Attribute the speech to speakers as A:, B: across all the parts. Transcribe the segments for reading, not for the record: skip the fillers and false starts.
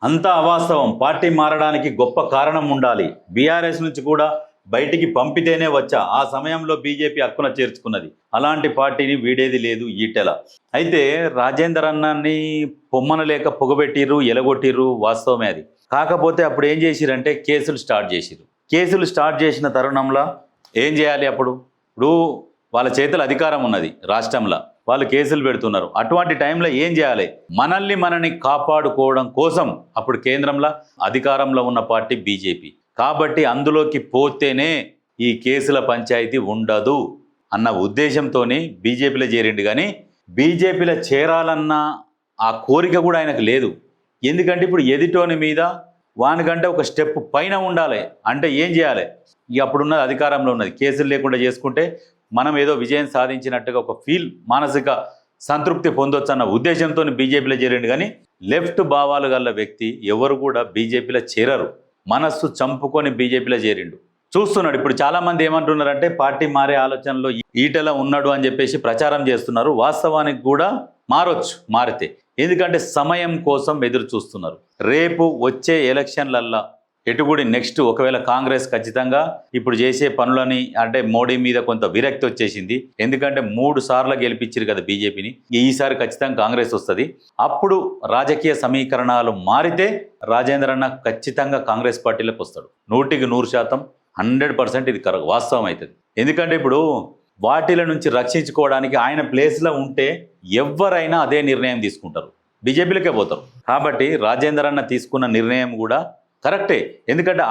A: అంతా అవాస్తవం. పార్టీ మారడానికి గొప్ప కారణం ఉండాలి. బీఆర్ఎస్ నుంచి కూడా బయటికి పంపితేనే వచ్చా. ఆ సమయంలో బీజేపీ హక్కున చేర్చుకున్నది. అలాంటి పార్టీని వీడేది లేదు ఈటెల. అయితే రాజేందర్ అన్నాన్ని పొమ్మనలేక పొగబెట్టిర్రు, ఎలగొట్టిర్రు, వాస్తవమే అది. కాకపోతే అప్పుడు ఏం చేసిరంటే కేసులు స్టార్ట్ చేసిర్రు. కేసులు స్టార్ట్ చేసిన తరుణంలో ఏం చేయాలి? ఇప్పుడు వాళ్ళ చేతుల అధికారం ఉన్నది రాష్ట్రంలో, వాళ్ళు కేసులు పెడుతున్నారు. అటువంటి టైంలో ఏం చేయాలి? మనల్ని కాపాడుకోవడం కోసం అప్పుడు కేంద్రంలో అధికారంలో ఉన్న పార్టీ బీజేపీ. కాబట్టి అందులోకి పోతేనే ఈ కేసుల పంచాయతీ ఉండదు అన్న ఉద్దేశంతోనే బీజేపీలో చేరిండు. కానీ బీజేపీలో చేరాలన్న ఆ కోరిక కూడా ఆయనకు లేదు. ఎందుకంటే ఇప్పుడు ఎదిటోని మీద వానికంటే ఒక స్టెప్ పైన ఉండాలి. అంటే ఏం చేయాలి? ఇక అప్పుడున్న అధికారంలో ఉన్నది, కేసులు లేకుండా చేసుకుంటే మనం ఏదో విజయం సాధించినట్టుగా ఒక మానసిక సంతృప్తి పొందొచ్చు అన్న ఉద్దేశంతో బీజేపీలో చేరిండు. కానీ లెఫ్ట్ భావాలు గల వ్యక్తి ఎవరు కూడా బీజేపీలో చేరరు. మనస్సు చంపుకొని బీజేపీలో చేరిండు. చూస్తున్నాడు. ఇప్పుడు చాలామంది ఏమంటున్నారంటే పార్టీ మారే ఆలోచనలో ఈటెల ఉన్నాడు అని చెప్పేసి ప్రచారం చేస్తున్నారు. వాస్తవానికి కూడా మారితే. ఎందుకంటే సమయం కోసం ఎదురు చూస్తున్నారు. రేపు వచ్చే ఎలక్షన్లల్లా ఎటుగుడి నెక్స్ట్ ఒకవేళ కాంగ్రెస్ ఖచ్చితంగా ఇప్పుడు చేసే పనులని అంటే మోడీ మీద కొంత విరక్తి వచ్చేసింది. ఎందుకంటే 3 సార్లు గెలిపించారు కదా బీజేపీని. ఈసారి ఖచ్చితంగా కాంగ్రెస్ వస్తుంది. అప్పుడు రాజకీయ సమీకరణాలు మారితే రాజేందర్ అన్న ఖచ్చితంగా కాంగ్రెస్ పార్టీలోకి వస్తాడు. 100% 100% ఇది వాస్తవం అవుతుంది. ఎందుకంటే ఇప్పుడు వాటిల నుంచి రక్షించుకోవడానికి ఆయన ప్లేస్లో ఉంటే ఎవరైనా అదే నిర్ణయం తీసుకుంటారు, బీజేపీలోకే పోతారు. కాబట్టి రాజేందర్ అన్న తీసుకున్న నిర్ణయం కూడా కరెక్టే. ఎందుకంటే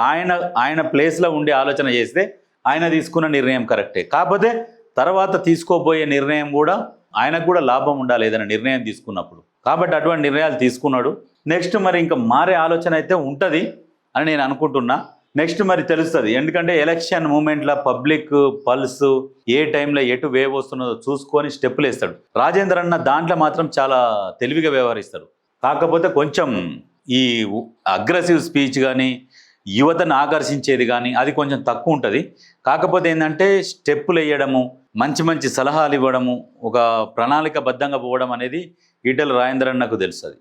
A: ఆయన ప్లేస్లో ఉండి ఆలోచన చేస్తే ఆయన తీసుకున్న నిర్ణయం కరెక్టే. కాకపోతే తర్వాత తీసుకోబోయే నిర్ణయం కూడా ఆయనకు కూడా లాభం ఉండాలి ఏదైనా నిర్ణయం తీసుకున్నప్పుడు. కాబట్టి అటువంటి నిర్ణయాలు తీసుకున్నాడు. నెక్స్ట్ మరి ఇంకా మారే ఆలోచన అయితే ఉంటుంది అని నేను అనుకుంటున్నా. నెక్స్ట్ మరి తెలుస్తుంది. ఎందుకంటే ఎలక్షన్ మూమెంట్లో పబ్లిక్ పల్స్ ఏ టైంలో ఎటు వేవ్ వస్తున్నదో చూసుకొని స్టెప్పులు వేస్తాడు. రాజేందర్ అన్న దాంట్లో మాత్రం చాలా తెలివిగా వ్యవహరిస్తాడు. కాకపోతే కొంచెం ఈ అగ్రెసివ్ స్పీచ్ కానీ యువతను ఆకర్షించేది కానీ అది కొంచెం తక్కువ ఉంటుంది. కాకపోతే ఏంటంటే స్టెప్పులు వేయడము, మంచి సలహాలు ఇవ్వడము, ఒక ప్రణాళికబద్ధంగా పోవడం అనేది ఈటెల రాజేందర్ అన్నకు తెలుస్తుంది.